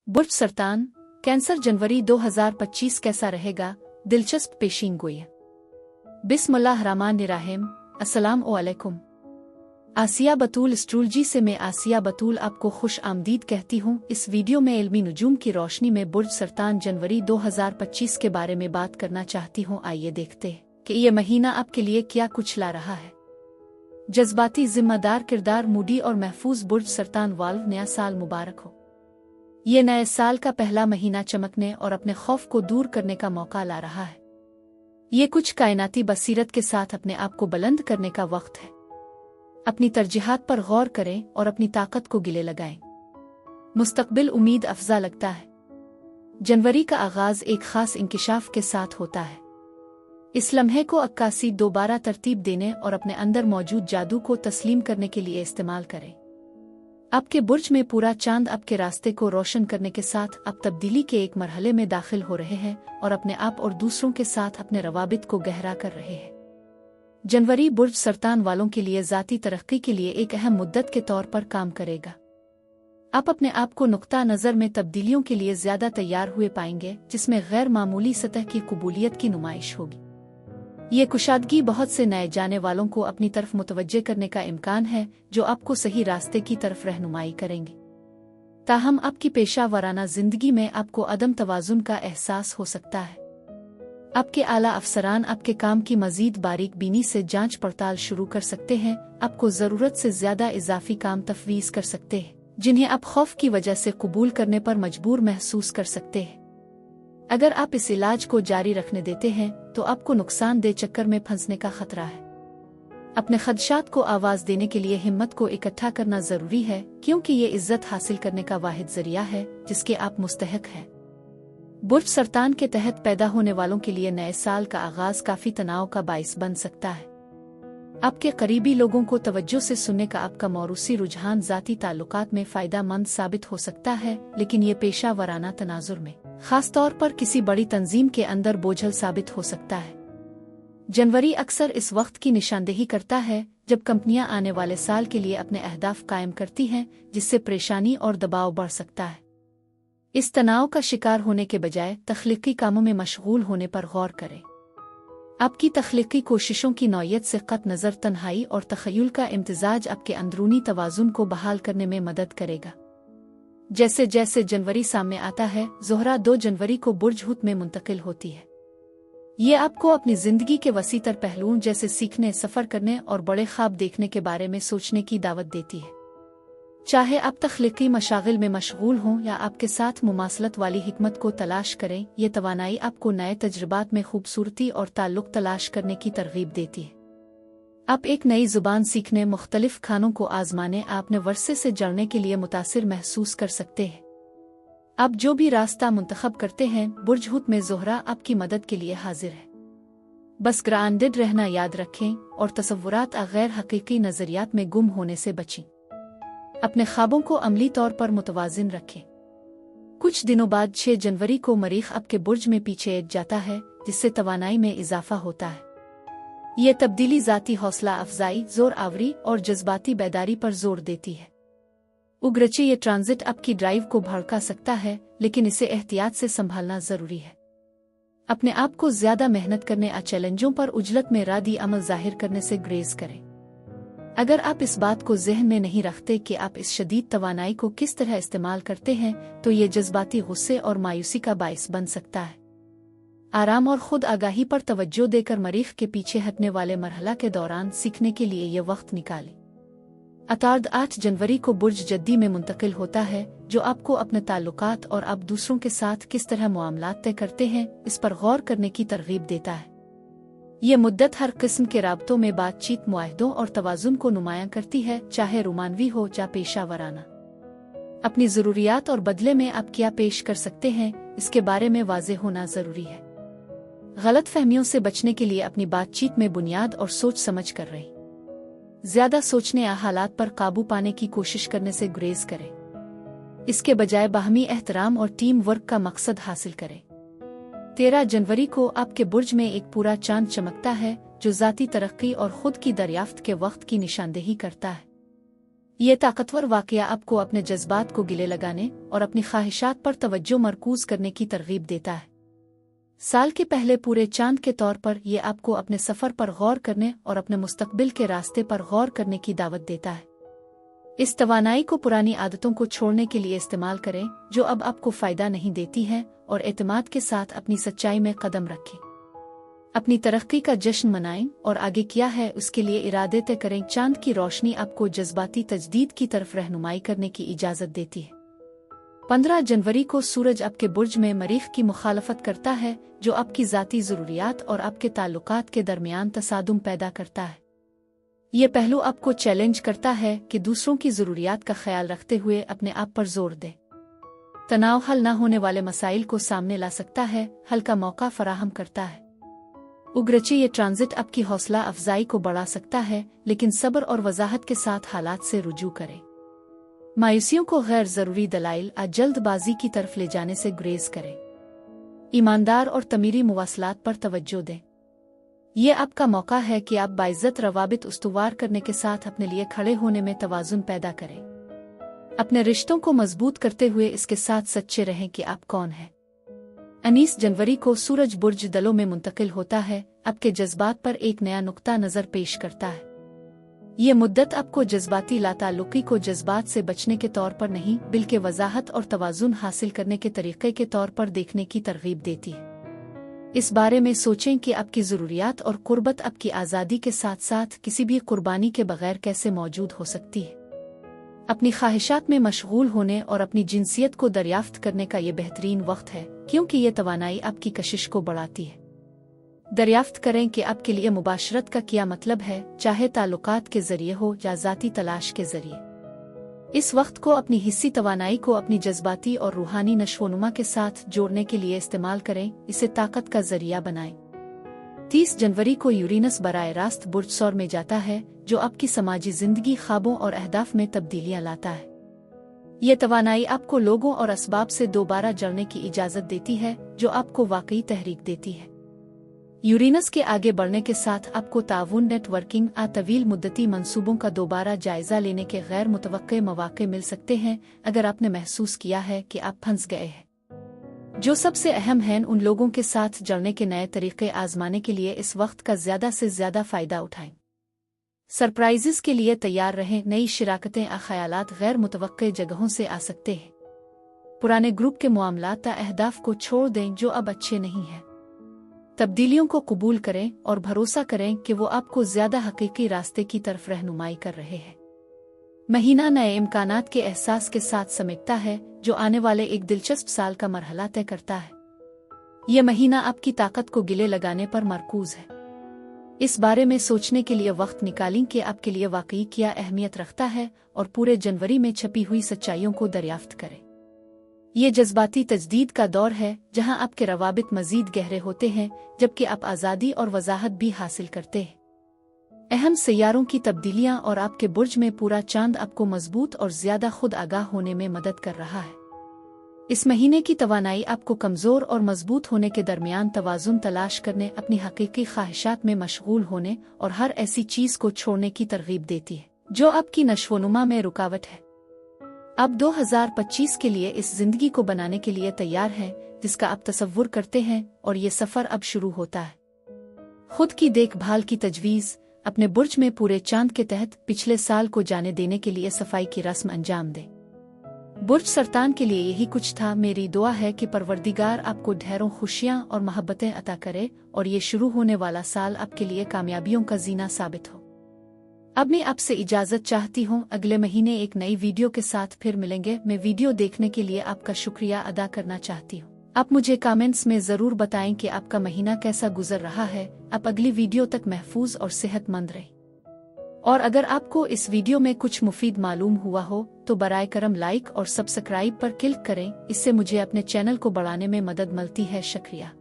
बुर्ज सरतान cancer जनवरी 2025 कैसा रहेगा? दिलचस्प पेशीनगोई। बिस्मिल्लाहिर्रहमानिर्रहीम। अस्सलाम वालेकुम। आसिया बतूल एस्ट्रोलॉजी से मैं आसिया बतूल आपको खुश आमदीद कहती हूँ। इस वीडियो में इल्मी नुजूम की रोशनी में बुर्ज सरतान जनवरी 2025 के बारे में बात करना चाहती हूँ। आइए देखते हैं कि ये महीना आपके लिए क्या कुछ ला रहा है। जज्बाती, जिम्मेदार किरदार, मूडी और महफूज बुर्ज सरतान वाल्व, नया साल मुबारक हो। ये नए साल का पहला महीना चमकने और अपने खौफ को दूर करने का मौका ला रहा है। ये कुछ कायनाती बसीरत के साथ अपने आप को बुलंद करने का वक्त है। अपनी तरजीहात पर गौर करें और अपनी ताकत को गिले लगाएं। मुस्तकबिल उम्मीद अफजा लगता है। जनवरी का आगाज एक खास इंकिशाफ के साथ होता है। इस लम्हे को अक्कासी दोबारा तरतीब देने और अपने अंदर मौजूद जादू को तस्लीम करने के लिए इस्तेमाल करें। आपके बुर्ज में पूरा चांद आपके रास्ते को रोशन करने के साथ आप तब्दीली के एक मरहले में दाखिल हो रहे हैं और अपने आप और दूसरों के साथ अपने रवाबित को गहरा कर रहे हैं। जनवरी बुर्ज सरतान वालों के लिए ज़ाती तरक्की के लिए एक अहम मुद्दत के तौर पर काम करेगा। आप अपने आप को नुक्ता नज़र में तब्दीलियों के लिए ज़्यादा तैयार हुए पाएंगे, जिसमें गैर मामूली सतह की कबूलियत की नुमाइश होगी। ये कुशादगी बहुत से नए जाने वालों को अपनी तरफ मुतवज्जे करने का इम्कान है, जो आपको सही रास्ते की तरफ रहनुमाई करेंगे। ताहम आपकी पेशा वराना जिंदगी में आपको अदम तवाजुन का एहसास हो सकता है। आपके आला अफसरान आपके काम की मजीद बारीक बीनी से जांच पड़ताल शुरू कर सकते हैं। आपको ज़रूरत से ज़्यादा इजाफी काम तफवीज़ कर सकते हैं, जिन्हें आप खौफ की वजह से कबूल करने पर मजबूर महसूस कर सकते हैं। अगर आप इस इलाज को जारी रखने देते हैं तो आपको नुकसानदेह चक्कर में फंसने का खतरा है। अपने खदशात को आवाज देने के लिए हिम्मत को इकट्ठा करना जरूरी है, क्योंकि ये इज्जत हासिल करने का वाहिद जरिया है जिसके आप मुस्तहक हैं। बुर्ज सरतान के तहत पैदा होने वालों के लिए नए साल का आगाज काफी तनाव का बाइस बन सकता है। आपके करीबी लोगों को तवज्जो से सुनने का आपका मौरूसी रुझान ज़ाती ताल्लुकात में फायदा मंद साबित हो सकता है, लेकिन ये पेशा वराना तनाजुर में, खास तौर पर किसी बड़ी तंजीम के अंदर बोझल साबित हो सकता है। जनवरी अक्सर इस वक्त की निशानदेही करता है जब कंपनियां आने वाले साल के लिए अपने अहदाफ कायम करती हैं, जिससे परेशानी और दबाव बढ़ सकता है। इस तनाव का शिकार होने के बजाय तख्लीकी कामों में मशगूल होने पर गौर करें। आपकी तख्लीकी कोशिशों की नौयत से कत नज़र तन्हाई और तखय्युल का इम्तिजाज आपके अंदरूनी तवाजुन को बहाल करने में मदद करेगा। जैसे जैसे जनवरी सामने आता है, ज़ोहरा 2 जनवरी को बुर्ज हुत में मुंतकिल होती है। ये आपको अपनी जिंदगी के वसीतर पहलुओं जैसे सीखने, सफ़र करने और बड़े ख्वाब देखने के बारे में सोचने की दावत देती है। चाहे आप तख्लीकी मशागिल में मशगूल हों या आपके साथ मुमासलत वाली हिकमत को तलाश करें, ये तवानाई आपको नए तजुर्बात में खूबसूरती और ताल्लुक तलाश करने की तरगीब देती है। आप एक नई जुबान सीखने, मुख्तलिफ खानों को आजमाने, आपने वर्षे से जड़ने के लिए मुतासिर महसूस कर सकते हैं। आप जो भी रास्ता मुंतखब करते हैं, बुर्ज हुत में ज़ोहरा आपकी मदद के लिए हाजिर है। बस ग्राउंडेड रहना याद रखें और तसव्वुरात गैर हकीकी नज़रियात में गुम होने से बचें। अपने ख्वाबों को अमली तौर पर मुतवाजिन रखें। कुछ दिनों बाद 6 जनवरी को मरीख आपके बुर्ज में पीछे हट जाता है, जिससे तवानाई में इजाफा होता है। ये तब्दीली ज़ाती हौसला अफजाई, जोर आवरी और जज्बाती बेदारी पर जोर देती है। उग्रचे ये ट्रांजिट आपकी ड्राइव को भड़का सकता है, लेकिन इसे एहतियात से संभालना जरूरी है। अपने आप को ज्यादा मेहनत करने और चैलेंजों पर उजलत में रादी अमल जाहिर करने से ग्रेज करें। अगर आप इस बात को जहन में नहीं रखते कि आप इस शदीद तवानाई को किस तरह इस्तेमाल करते हैं, तो ये जज्बाती गुस्से और मायूसी का बाइस बन सकता है। आराम और खुद आगाही पर तवज्जो देकर मरीख के पीछे हटने वाले मरहला के दौरान सीखने के लिए ये वक्त निकालें। अतार्द 8 जनवरी को बुर्ज जद्दी में मुंतकिल होता है, जो आपको अपने ताल्लुकात और आप दूसरों के साथ किस तरह मामलात तय करते हैं, इस पर गौर करने की तरगीब देता है। ये मुद्दत हर किस्म के राब्तों में बातचीत, मुआहदों और तवाजुन को नुमायां करती है, चाहे रोमानवी हो या पेशा वराना। अपनी ज़रूरियात और बदले में आप क्या पेश कर सकते हैं, इसके बारे में वाज़ेह होना ज़रूरी है। गलत फहमियों से बचने के लिए अपनी बातचीत में बुनियाद और सोच समझ कर रहे। ज्यादा सोचने या हालात पर काबू पाने की कोशिश करने से गुरेज करें। इसके बजाय बाहमी एहतराम और टीम वर्क का मकसद हासिल करें। 13 जनवरी को आपके बुर्ज में एक पूरा चांद चमकता है, जो ज़ाती तरक्की और खुद की दरियाफ्त के वक्त की निशानदेही करता है। ये ताकतवर वाकया आपको अपने जज्बात को गिले लगाने और अपनी ख्वाहिशात पर तवज्जो मरकूज करने की तरगीब देता है। साल के पहले पूरे चांद के तौर पर यह आपको अपने सफ़र पर गौर करने और अपने मुस्तकबिल के रास्ते पर गौर करने की दावत देता है। इस तवानाई को पुरानी आदतों को छोड़ने के लिए इस्तेमाल करें जो अब आपको फ़ायदा नहीं देती हैं, और एतमाद के साथ अपनी सच्चाई में कदम रखें। अपनी तरक्की का जश्न मनाएं और आगे क्या है उसके लिए इरादे तय करें। चांद की रोशनी आपको जज्बाती तजदीद की तरफ रहनुमाई करने की इजाज़त देती है। 15 जनवरी को सूरज आपके बुर्ज में मरीख की मुखालफत करता है, जो आपकी ज़ाती ज़रूरियात और आपके ताल्लुकात के दरमियान तसादुम पैदा करता है। ये पहलू आपको चैलेंज करता है कि दूसरों की ज़रूरियात का ख्याल रखते हुए अपने आप पर जोर दें। तनाव हल न होने वाले मसाइल को सामने ला सकता है, हल का मौका फराहम करता है। उग्रची ये ट्रांजिट आपकी हौसला अफजाई को बढ़ा सकता है, लेकिन सब्र और वजाहत के साथ हालात से रुजू करें। मायूसियों को गैर ज़रूरी दलाइल या जल्दबाजी की तरफ ले जाने से गुरेज करें। ईमानदार और तमीरी मुवासलात पर तवज्जो दें। ये आपका मौका है कि आप बाइज्जत रवाबित उस्तुवार करने के साथ अपने लिए खड़े होने में तवाज़ुन पैदा करें। अपने रिश्तों को मजबूत करते हुए इसके साथ सच्चे रहें कि आप कौन हैं। 19 जनवरी को सूरज बुर्ज दलों में मुंतकिल होता है, आपके जज्बात पर एक नया नुक्ता नज़र पेश करता है। ये मुद्दत आपको जज्बाती लाताल्लुकी को जज्बात से बचने के तौर पर नहीं, बल्कि वजाहत और तवाज़ुन हासिल करने के तरीक़े के तौर पर देखने की तरगीब देती है। इस बारे में सोचें कि आपकी ज़रूरियात और कुर्बत आपकी आज़ादी के साथ साथ किसी भी कुर्बानी के बगैर कैसे मौजूद हो सकती है। अपनी ख्वाहिशात में मशगूल होने और अपनी जिनसियत को दरियाफ्त करने का ये बेहतरीन वक्त है, क्योंकि ये तवानाई आपकी कशिश को बढ़ाती है। दरियाफ्त करें कि आपके लिए मुबाशरत का क्या मतलब है, चाहे ताल्लुकात के जरिए हो या ज़ाती तलाश के जरिए। इस वक्त को अपनी हिस्सी तवानाई को अपनी जज्बाती और रूहानी नशोनुमा के साथ जोड़ने के लिए इस्तेमाल करें, इसे ताकत का जरिया बनाएं। 30 जनवरी को यूरेनस बराए रास्त बुर्ज सौर में जाता है, जो आपकी समाजी जिंदगी, ख्वाबों और अहदाफ में तब्दीलियां लाता है। ये तवानाई आपको लोगों और असबाब से दोबारा जड़ने की इजाज़त देती है, जो आपको वाकई तहरीक देती है। यूरेनस के आगे बढ़ने के साथ आपको ताउन, नेटवर्किंग आ तवील मुद्दती मंसूबों का दोबारा जायजा लेने के गैर मुतवक्के मौके मिल सकते हैं, अगर आपने महसूस किया है कि आप फंस गए हैं। जो सबसे अहम है, उन लोगों के साथ जड़ने के नए तरीके आजमाने के लिए इस वक्त का ज़्यादा से ज़्यादा फ़ायदा उठाएं। सरप्राइजेस के लिए तैयार रहें। नई शिराकतें आ ख़यालात गैर मुतवक्के जगहों से आ सकते हैं। पुराने ग्रुप के मामलात या अहदाफ को छोड़ दें जो अब अच्छे नहीं हैं। तब्दीलियों को कबूल करें और भरोसा करें कि वो आपको ज़्यादा हकीकी रास्ते की तरफ रहनुमाई कर रहे हैं। महीना नए इम्कानात के एहसास के साथ समेटता है, जो आने वाले एक दिलचस्प साल का मरहला तय करता है। यह महीना आपकी ताकत को गिले लगाने पर मरकूज है। इस बारे में सोचने के लिए वक्त निकालें कि आपके लिए वाकई क्या अहमियत रखता है, और पूरे जनवरी में छपी हुई सच्चाइयों को दरियाफ्त करें। ये जज्बाती तजदीद का दौर है, जहां आपके रवाबित मजीद गहरे होते हैं, जबकि आप आज़ादी और वजाहत भी हासिल करते हैं। अहम सैयारों की तब्दीलियां और आपके बुर्ज में पूरा चांद आपको मजबूत और ज़्यादा खुद आगाह होने में मदद कर रहा है। इस महीने की तवानाई आपको कमज़ोर और मजबूत होने के दरमियान तवाज़ुन तलाश करने, अपनी हकीकी ख्वाहिशात में मशगूल होने और हर ऐसी चीज़ को छोड़ने की तरगीब देती है जो आपकी नशोनुमा में रुकावट है। अब 2025 के लिए इस जिंदगी को बनाने के लिए तैयार हैं जिसका आप तसव्वुर करते हैं, और ये सफ़र अब शुरू होता है। खुद की देखभाल की तजवीज़। अपने बुर्ज में पूरे चांद के तहत पिछले साल को जाने देने के लिए सफाई की रस्म अंजाम दें। बुर्ज सरतान के लिए यही कुछ था। मेरी दुआ है कि परवरदिगार आपको ढेरों खुशियाँ और मोहब्बतें अता करे, और ये शुरू होने वाला साल आपके लिए कामयाबियों का जीना साबित हो। अब मैं आपसे इजाज़त चाहती हूँ। अगले महीने एक नई वीडियो के साथ फिर मिलेंगे। मैं वीडियो देखने के लिए आपका शुक्रिया अदा करना चाहती हूँ। आप मुझे कमेंट्स में ज़रूर बताएं कि आपका महीना कैसा गुजर रहा है। आप अगली वीडियो तक महफूज और सेहतमंद रहें। और अगर आपको इस वीडियो में कुछ मुफीद मालूम हुआ हो तो बराए करम लाइक और सब्सक्राइब पर क्लिक करें। इससे मुझे अपने चैनल को बढ़ाने में मदद मिलती है। शुक्रिया।